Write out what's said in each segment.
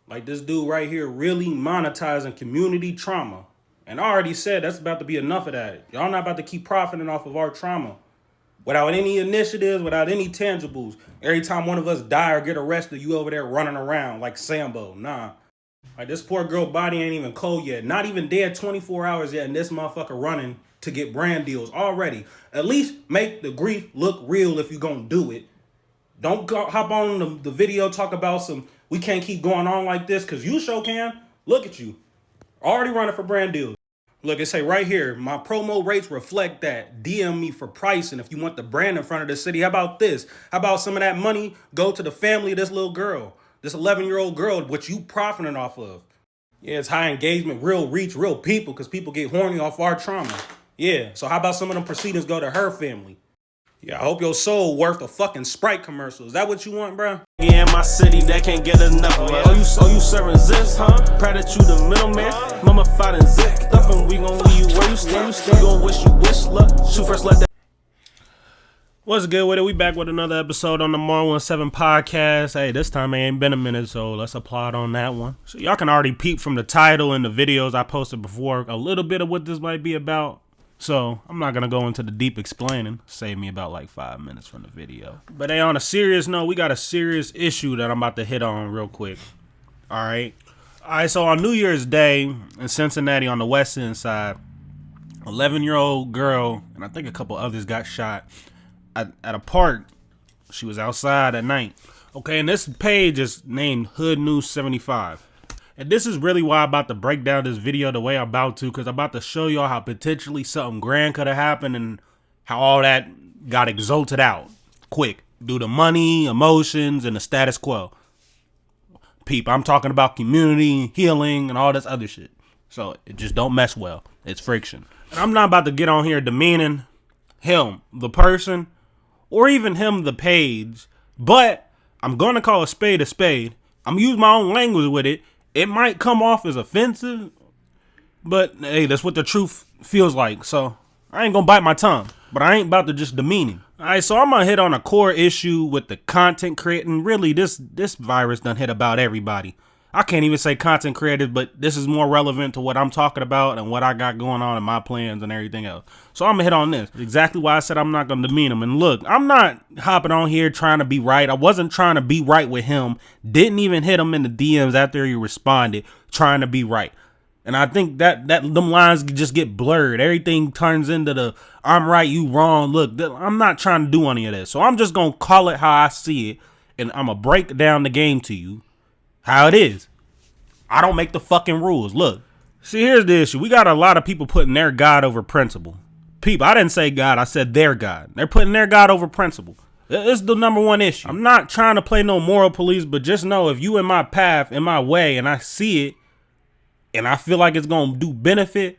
Like this dude right here really monetizing community trauma. And I already said that's about to be enough of that. Y'all not about to keep profiting off of our trauma. Without any initiatives, without any tangibles. Every time one of us die or get arrested, you over there running around like Sambo. Nah. Like this poor girl body ain't even cold yet. Not even dead 24 hours yet, and this motherfucker running to get brand deals already. At least make the grief look real if you gonna do it. Don't go, hop on the video, talk about we can't keep going on like this, because you sure can. Look at you. Already running for brand deals. Look, it say right here, my promo rates reflect that. DM me for pricing if you want the brand in front of the city. How about this? How about some of that money go to the family of this little girl? This 11-year-old girl, which you profiting off of. Yeah, it's high engagement, real reach, real people, because people get horny off our trauma. Yeah, so how about some of them proceedings go to her family? Yeah, I hope your soul worth a fucking Sprite commercial. Is that what you want, bro? Yeah, in my city, that can't get enough of it. Oh, you serving zips, huh? Proud that you the middleman. Mama fighting zipped up, and we gon' leave you where you stand. You gon' wish luck. Shoot first, let that. What's good with it? We back with another episode on the More 17 podcast. Hey, this time it ain't been a minute, so let's applaud on that one. So y'all can already peep from the title and the videos I posted before a little bit of what this might be about. So I'm not gonna go into the deep explaining. Save me about like 5 minutes from the video. But hey, on a serious note, we got a serious issue that I'm about to hit on real quick. All right. So on New Year's Day in Cincinnati on the West End side, 11-year-old girl and I think a couple others got shot at a park. She was outside at night. Okay, and this page is named Hood News 75. And this is really why I'm about to break down this video the way I'm about to, because I'm about to show y'all how potentially something grand could have happened and how all that got exalted out quick due to money, emotions, and the status quo. Peep, I'm talking about community, healing, and all this other shit. So it just don't mess well. It's friction. And I'm not about to get on here demeaning him, the person, or even him, the page, but I'm going to call a spade a spade. I'm using my own language with it. It might come off as offensive, but hey, that's what the truth feels like. So I ain't gonna bite my tongue, but I ain't about to just demean him. All right, so I'm gonna hit on a core issue with the content creating. Really, this virus done hit about everybody. I can't even say content creators, but this is more relevant to what I'm talking about and what I got going on in my plans and everything else. So I'm gonna hit on this. Exactly why I said I'm not gonna demean him. And look, I'm not hopping on here trying to be right. I wasn't trying to be right with him. Didn't even hit him in the DMs after he responded trying to be right. And I think that them lines just get blurred. Everything turns into the I'm right, you wrong. Look, I'm not trying to do any of this. So I'm just gonna call it how I see it, and I'm gonna break down the game to you how it is. I don't make the fucking rules. Look, see, here's the issue. We got a lot of people putting their God over principle. People, I didn't say God. I said their God. They're putting their God over principle. It's the number one issue. I'm not trying to play no moral police, but just know if you in my path, in my way, and I see it, and I feel like it's going to do benefit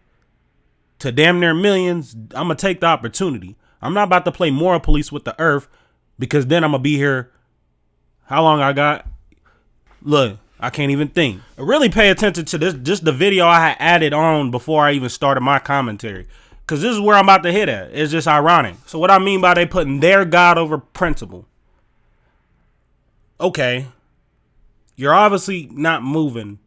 to damn near millions, I'm going to take the opportunity. I'm not about to play moral police with the earth, because then I'm going to be here. How long I got? Look, I can't even think. Really pay attention to this, just the video I had added on before I even started my commentary. Because this is where I'm about to hit at. It's just ironic. So what I mean by they putting their God over principle. Okay. You're obviously not moving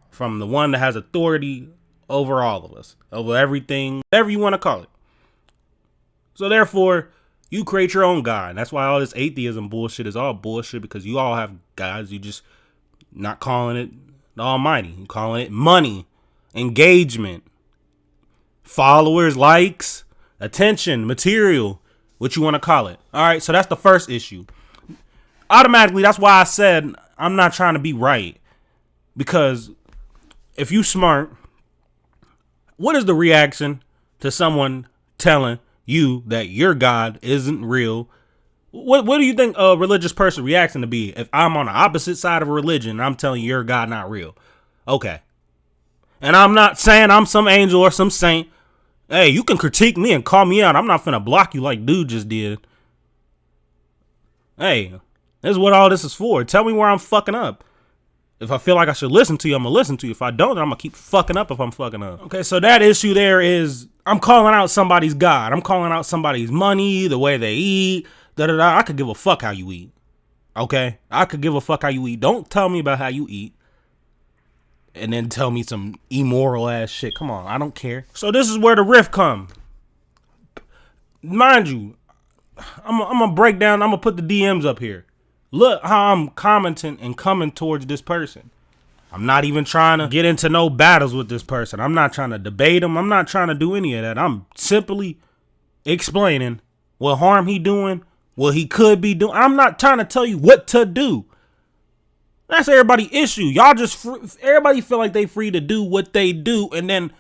from the one that has authority over all of us. Over everything, whatever you want to call it. So therefore, you create your own God. And that's why all this atheism bullshit is all bullshit, because you all have gods. You just not calling it the Almighty. You're calling it money, engagement, followers, likes, attention, material, what you want to call it. All right, so that's the first issue. Automatically, that's why I said I'm not trying to be right. Because if you smart, what is the reaction to someone telling you that your God isn't real? What do you think a religious person reaction to be if I'm on the opposite side of a religion and I'm telling you your God not real? Okay. And I'm not saying I'm some angel or some saint. Hey, you can critique me and call me out. I'm not finna block you like dude just did. Hey, this is what all this is for. Tell me where I'm fucking up. If I feel like I should listen to you, I'm gonna listen to you. If I don't, then I'm gonna keep fucking up if I'm fucking up. Okay, so that issue there is I'm calling out somebody's God. I'm calling out somebody's money, the way they eat. I could give a fuck how you eat. Okay? I could give a fuck how you eat. Don't tell me about how you eat and then tell me some immoral ass shit. Come on, I don't care. So this is where the rift come. Mind you, I'm gonna break down, I'm gonna put the DMs up here. Look how I'm commenting and coming towards this person. I'm not even trying to get into no battles with this person. I'm not trying to debate him. I'm not trying to do any of that. I'm simply explaining what harm he doing, what he could be doing. I'm not trying to tell you what to do. That's everybody's issue. Y'all just, everybody feel like they free to do what they do, and then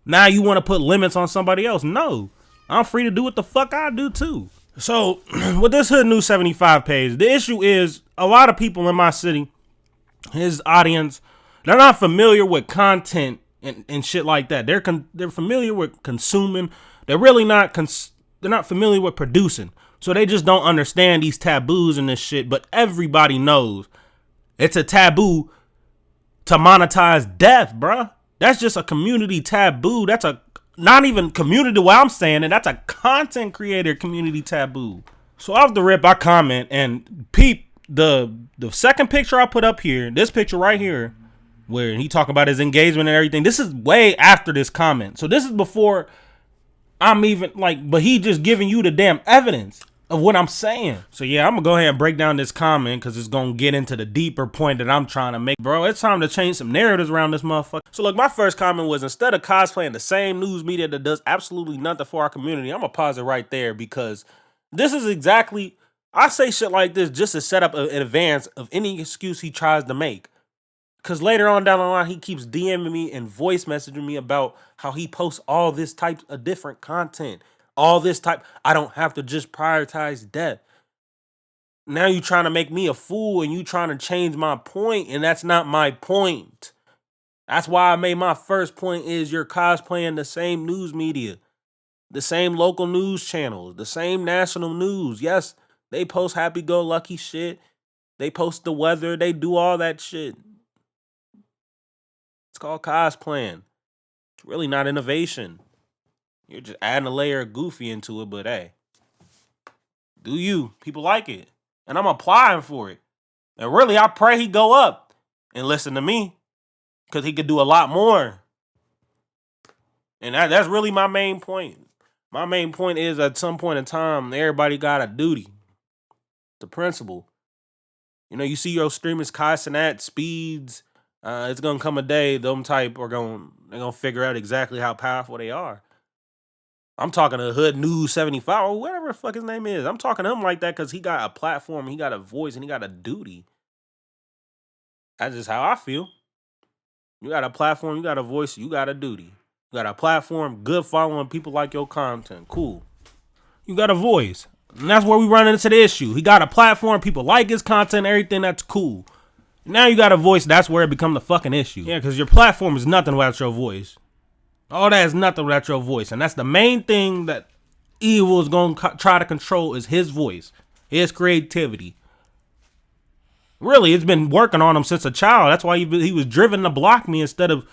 now you want to put limits on somebody else. No, I'm free to do what the fuck I do too. So with this Hood News 75 page, the issue is a lot of people in my city, his audience, they're not familiar with content and shit like that. They're familiar with consuming. They're really not they're not familiar with producing. So they just don't understand these taboos and this shit. But everybody knows it's a taboo to monetize death, bruh. That's just a community taboo. That's a not even community the way I'm saying it. That's a content creator community taboo. So off the rip, I comment and peep the second picture I put up here. This picture right here, where he talking about his engagement and everything. This is way after this comment. So this is before I'm even like, but he just giving you the damn evidence of what I'm saying. So yeah, I'm gonna go ahead and break down this comment because it's gonna get into the deeper point that I'm trying to make. Bro, it's time to change some narratives around this motherfucker. So look, my first comment was, instead of cosplaying the same news media that does absolutely nothing for our community, I'm gonna pause it right there, because this is exactly, I say shit like this just to set up in advance of any excuse he tries to make. Because later on down the line, he keeps DMing me and voice messaging me about how he posts all this type of different content. All this type. I don't have to just prioritize death. Now you trying to make me a fool and you trying to change my point. And that's not my point. That's why I made my first point is you're cosplaying the same news media. The same local news channels. The same national news. Yes, they post happy-go-lucky shit. They post the weather. They do all that shit. It's called cosplaying. It's really not innovation. You're just adding a layer of goofy into it, but hey, do you? People like it. And I'm applying for it. And really, I pray he go up and listen to me, because he could do a lot more. And that's really my main point. My main point is, at some point in time, everybody got a duty. The principle. You know, you see your streamers, Cincinnati, Speeds. It's gonna come a day them type they're gonna figure out exactly how powerful they are. I'm talking to Hood News 75 or whatever the fuck his name is. I'm talking to him like that because he got a platform, he got a voice, and he got a duty. That's just how I feel. You got a platform, you got a voice, you got a duty. You got a platform, good following, people like your content. Cool. You got a voice. And that's where we run into the issue. He got a platform, people like his content, everything, that's cool. Now you got a voice, that's where it becomes the fucking issue. Yeah, because your platform is nothing without your voice. All that is nothing without your voice. And that's the main thing that evil is going to try to control, is his voice, his creativity. Really, it's been working on him since a child. That's why he was driven to block me instead of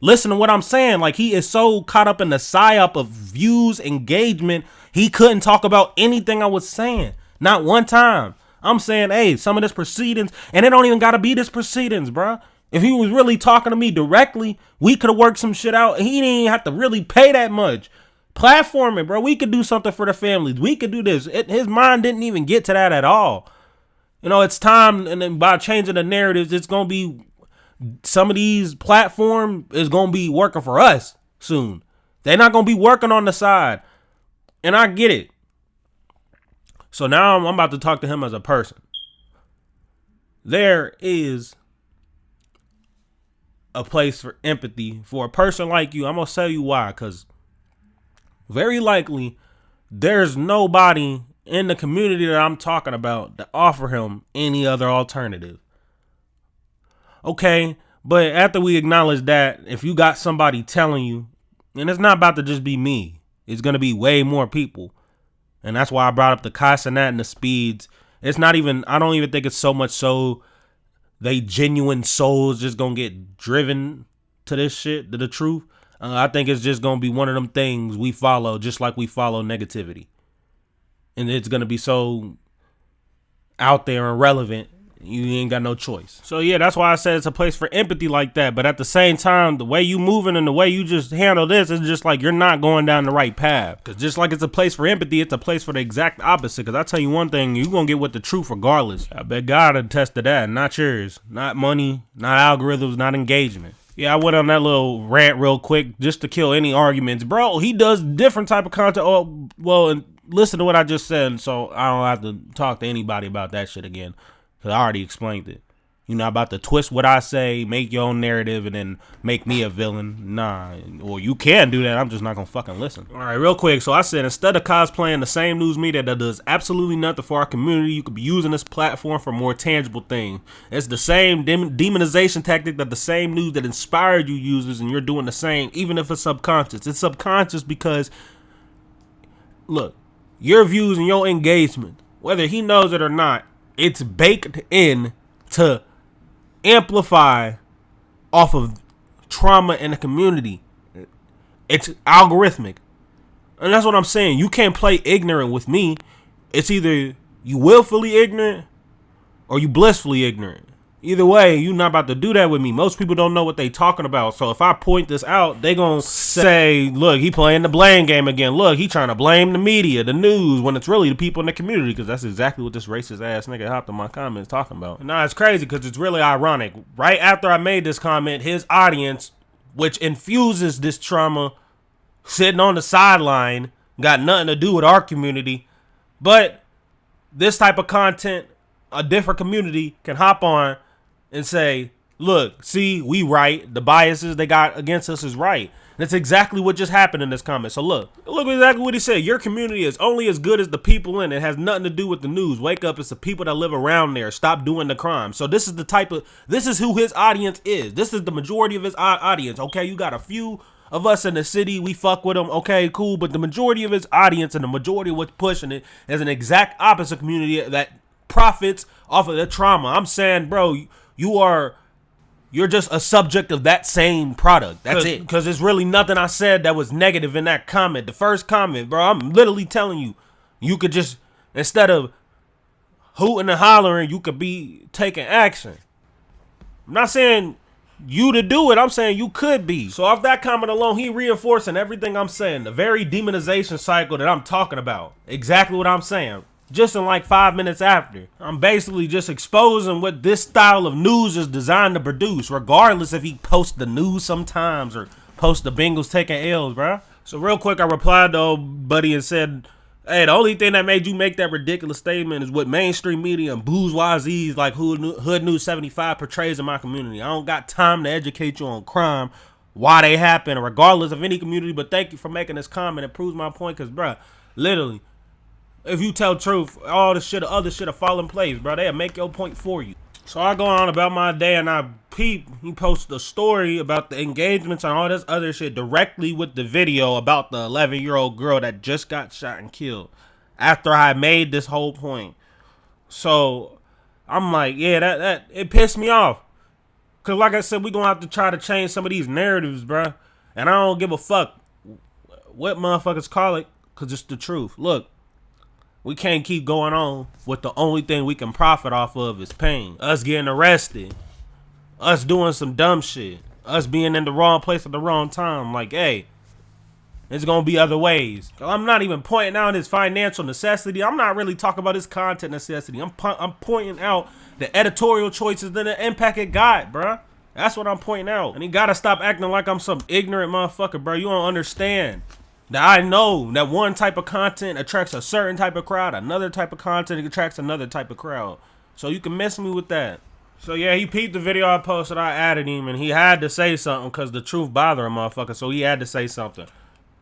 listening to what I'm saying. Like, he is so caught up in the psyop of views, engagement, he couldn't talk about anything I was saying. Not one time. I'm saying, hey, some of this proceedings, and it don't even got to be this proceedings, bruh. If he was really talking to me directly, we could have worked some shit out. He didn't even have to really pay that much. Platform it, bro. We could do something for the families. We could do this. His mind didn't even get to that at all. You know, it's time, and then by changing the narratives, it's going to be, some of these platforms is going to be working for us soon. They're not going to be working on the side. And I get it. So now I'm about to talk to him as a person. There is a place for empathy for a person like you. I'm going to tell you why. Because very likely there's nobody in the community that I'm talking about to offer him any other alternative. Okay, but after we acknowledge that, if you got somebody telling you, and it's not about to just be me, it's going to be way more people. And that's why I brought up the Cincinnati and the Speeds. It's not even, I don't even think it's so much so they genuine souls just going to get driven to this shit, to the truth. I think it's just going to be one of them things we follow, just like we follow negativity. And it's going to be so out there and relevant, you ain't got no choice. So yeah, that's why I said it's a place for empathy like that. But at the same time, the way you moving and the way you just handle this is just like you're not going down the right path. Because just like it's a place for empathy, it's a place for the exact opposite. Because I tell you one thing, you're going to get with the truth regardless. I bet God attest to that, not yours. Not money, not algorithms, not engagement. Yeah, I went on that little rant real quick just to kill any arguments. Bro, he does different type of content. Oh, well, and listen to what I just said, so I don't have to talk to anybody about that shit again. Because I already explained it. You're not about to twist what I say, make your own narrative, and then make me a villain. Nah. Or you can do that. I'm just not going to fucking listen. All right, real quick. So I said, instead of cosplaying the same news media that does absolutely nothing for our community, you could be using this platform for more tangible things. It's the same demonization tactic that the same news that inspired you uses, and you're doing the same, even if it's subconscious. It's subconscious because, look, your views and your engagement, whether he knows it or not, it's baked in to amplify off of trauma in the community. It's algorithmic. And that's what I'm saying. You can't play ignorant with me. It's either you willfully ignorant or you blissfully ignorant. Either way, you're not about to do that with me. Most people don't know what they talking about. So if I point this out, they gonna say, look, he playing the blame game again. Look, he trying to blame the media, the news, when it's really the people in the community. Because that's exactly what this racist ass nigga hopped in my comments talking about. And now it's crazy because it's really ironic. Right after I made this comment, his audience, which infuses this trauma, sitting on the sideline, got nothing to do with our community. But this type of content, a different community can hop on and say, look, see, we right. The biases they got against us is right. And that's exactly what just happened in this comment. So look exactly what he said. Your community is only as good as the people in it. It has nothing to do with the news. Wake up, it's the people that live around there. Stop doing the crime. So this is who his audience is. This is the majority of his audience. Okay, you got a few of us in the city, we fuck with them. Okay, cool. But the majority of his audience and the majority of what's pushing it is an exact opposite community that profits off of the trauma. I'm saying, bro, you're just a subject of that same product. That's it. Because there's really nothing I said that was negative in that comment. The first comment, bro, I'm literally telling you, you could just, instead of hooting and hollering, you could be taking action. I'm not saying you to do it. I'm saying you could be. So off that comment alone, he reinforcing everything I'm saying. The very demonization cycle that I'm talking about. Exactly what I'm saying. Just in like 5 minutes after. I'm basically just exposing what this style of news is designed to produce, regardless if he posts the news sometimes or posts the Bengals taking L's, bro. So real quick, I replied to old buddy and said, hey, the only thing that made you make that ridiculous statement is what mainstream media and bourgeoisies like Hood News 75 portrays in my community. I don't got time to educate you on crime, why they happen, regardless of any community, but thank you for making this comment. It proves my point because, bro, literally, if you tell truth, all the shit, other shit will fall in place, bro. They'll make your point for you. So I go on about my day and I peep. He posted a story about the engagements and all this other shit directly with the video about the 11-year-old girl that just got shot and killed after I made this whole point. So I'm like, yeah, that it pissed me off. Because like I said, we're going to have to try to change some of these narratives, bro. And I don't give a fuck what motherfuckers call it because it's the truth. Look. We can't keep going on with the only thing we can profit off of is pain. Us getting arrested. Us doing some dumb shit. Us being in the wrong place at the wrong time. Like, hey, there's going to be other ways. I'm not even pointing out his financial necessity. I'm not really talking about his content necessity. I'm pointing out the editorial choices and the impact it got, bruh. That's what I'm pointing out. And he got to stop acting like I'm some ignorant motherfucker, bro. You don't understand. That I know that one type of content attracts a certain type of crowd, another type of content attracts another type of crowd. So you can mess me with that. So yeah, he peeped the video I posted, I added him, and he had to say something because the truth bothered him, motherfucker, so he had to say something.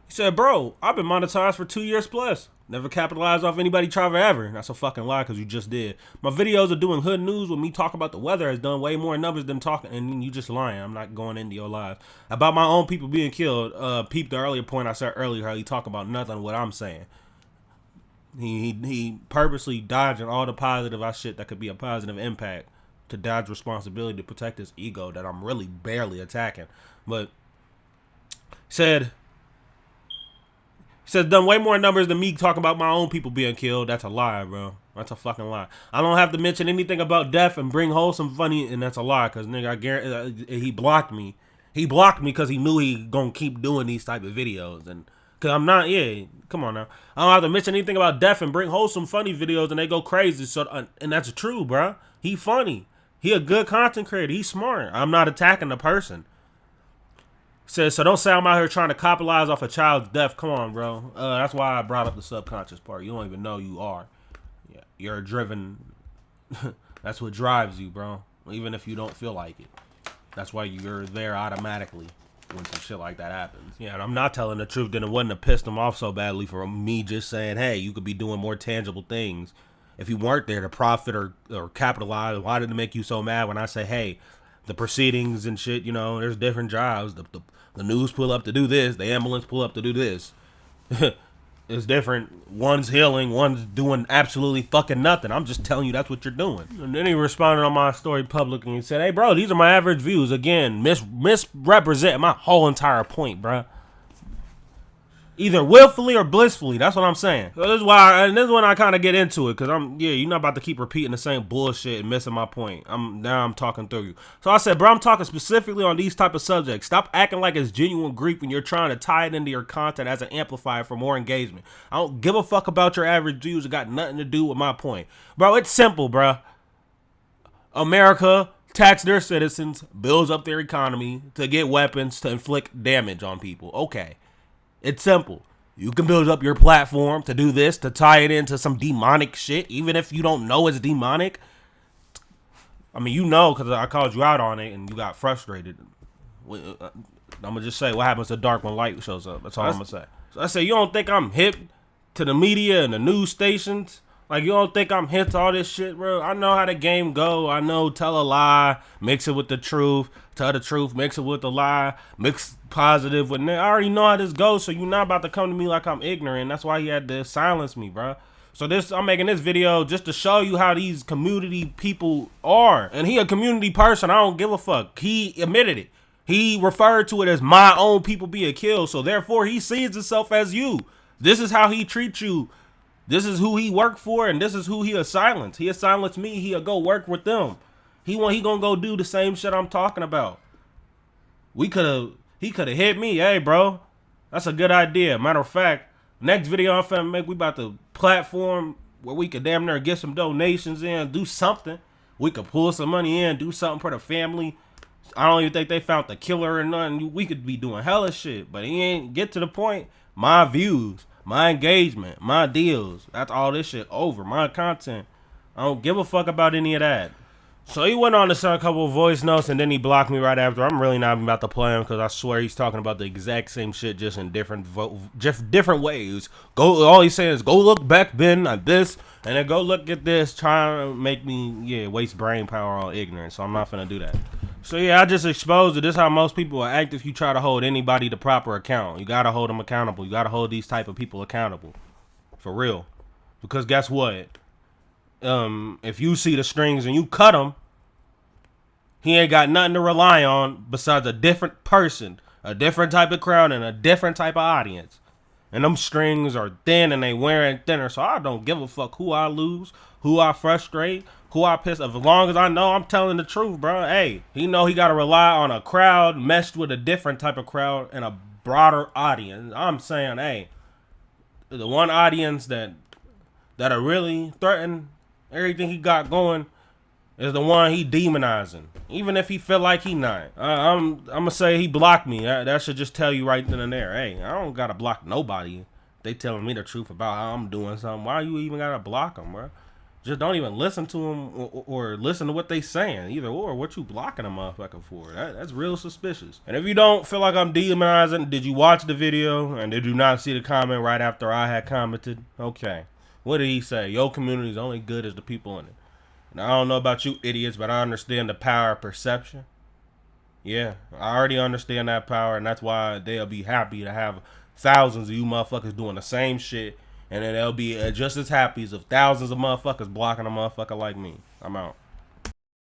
He said, bro, I've been monetized for 2 years plus. Never capitalized off anybody try forever. That's a fucking lie because you just did. My videos of doing hood news with me talking about the weather has done way more numbers than talking, and you just lying. I'm not going into your lives. About my own people being killed, peep the earlier point I said earlier, how he talk about nothing what I'm saying. He purposely dodging all the positive shit that could be a positive impact to dodge responsibility to protect his ego that I'm really barely attacking. But said He says done way more numbers than me talking about my own people being killed. That's a lie, bro. That's a fucking lie. I don't have to mention anything about death and bring wholesome funny, and that's a lie. Cause nigga, I guarantee he blocked me. He blocked me because he knew he gonna keep doing these type of videos, and cause I'm not. Yeah, come on now. I don't have to mention anything about death and bring wholesome funny videos, and they go crazy. So, and that's true, bro. He funny. He a good content creator. He's smart. I'm not attacking the person. Says, so don't say I'm out here trying to capitalize off a child's death. Come on, bro. That's why I brought up the subconscious part. You don't even know you are. Yeah, you're driven. That's what drives you, bro. Even if you don't feel like it. That's why you're there automatically when some shit like that happens. Yeah, and I'm not telling the truth. Then it wouldn't have pissed him off so badly for me just saying, hey, you could be doing more tangible things. If you weren't there to profit or capitalize, why did it make you so mad when I say, hey, the proceedings and shit, you know, there's different jobs. The news pull up to do this. The ambulance pull up to do this. It's different. One's healing. One's doing absolutely fucking nothing. I'm just telling you that's what you're doing. And then he responded on my story publicly and said, hey, bro, these are my average views. Again, misrepresent my whole entire point, bro. Either willfully or blissfully. That's what I'm saying. So this is why, and this is when I kind of get into it, because you're not about to keep repeating the same bullshit and missing my point. Now I'm talking through you. So I said, bro, I'm talking specifically on these type of subjects. Stop acting like it's genuine grief when you're trying to tie it into your content as an amplifier for more engagement. I don't give a fuck about your average views. It got nothing to do with my point. Bro, it's simple, bro. America tax their citizens, builds up their economy to get weapons to inflict damage on people. Okay. It's simple. You can build up your platform to do this, to tie it into some demonic shit, even if you don't know it's demonic. I mean, you know, because I called you out on it and you got frustrated. I'm going to just say what happens to dark when light shows up. That's all I'm going to say. So I say, you don't think I'm hip to the media and the news stations? Like, you don't think I'm hip to all this shit, bro? I know how the game go. I know tell a lie, mix it with the truth, tell the truth, mix it with the lie, mix positive with I already know how this goes, so you're not about to come to me like I'm ignorant. That's why he had to silence me, bro. So I'm making this video just to show you how these community people are. And he a community person. I don't give a fuck. He admitted it. He referred to it as my own people being killed. So therefore, he sees himself as you. This is how he treats you. This is who he worked for, and this is who he'll silence. He'll silence me. He'll go work with them. He gonna go do the same shit I'm talking about. He could have hit me. Hey, bro, that's a good idea. Matter of fact, next video I'm finna make, we about to platform where we could damn near get some donations in, do something. We could pull some money in, do something for the family. I don't even think they found the killer or nothing. We could be doing hella shit, but he ain't get to the point. My views, my engagement, my deals, that's all this shit over. My content, I don't give a fuck about any of that. So he went on to send a couple of voice notes and then he blocked me right after. I'm really not about to play him because I swear he's talking about the exact same shit just in different ways. All he's saying is go look back then at this and then go look at this, trying to make me waste brain power on ignorance. So I'm not gonna do that. So yeah, I just exposed it. This is how most people will act if you try to hold anybody to proper account. You gotta hold them accountable. You gotta hold these type of people accountable. For real. Because guess what? If you see the strings and you cut them, he ain't got nothing to rely on besides a different person, a different type of crowd, and a different type of audience. And them strings are thin and they wearing thinner, so I don't give a fuck who I lose, who I frustrate, who I piss off. As long as I know I'm telling the truth, bro. Hey, he know he got to rely on a crowd meshed with a different type of crowd and a broader audience. I'm saying, hey, the one audience that are really threatening everything he got going is the one he demonizing, even if he feel like he not. I'm gonna say he blocked me. That should just tell you right then and there. Hey, I don't gotta block nobody. They telling me the truth about how I'm doing something. Why you even gotta block them, bro? Just don't even listen to them or listen to what they saying. Either or, what you blocking a motherfucker for? That's real suspicious. And if you don't feel like I'm demonizing, did you watch the video and did you not see the comment right after I had commented? Okay. What did he say? Your community is only good as the people in it. And I don't know about you idiots, but I understand the power of perception. Yeah, I already understand that power, and that's why they'll be happy to have thousands of you motherfuckers doing the same shit, and then they'll be just as happy as if thousands of motherfuckers blocking a motherfucker like me. I'm out.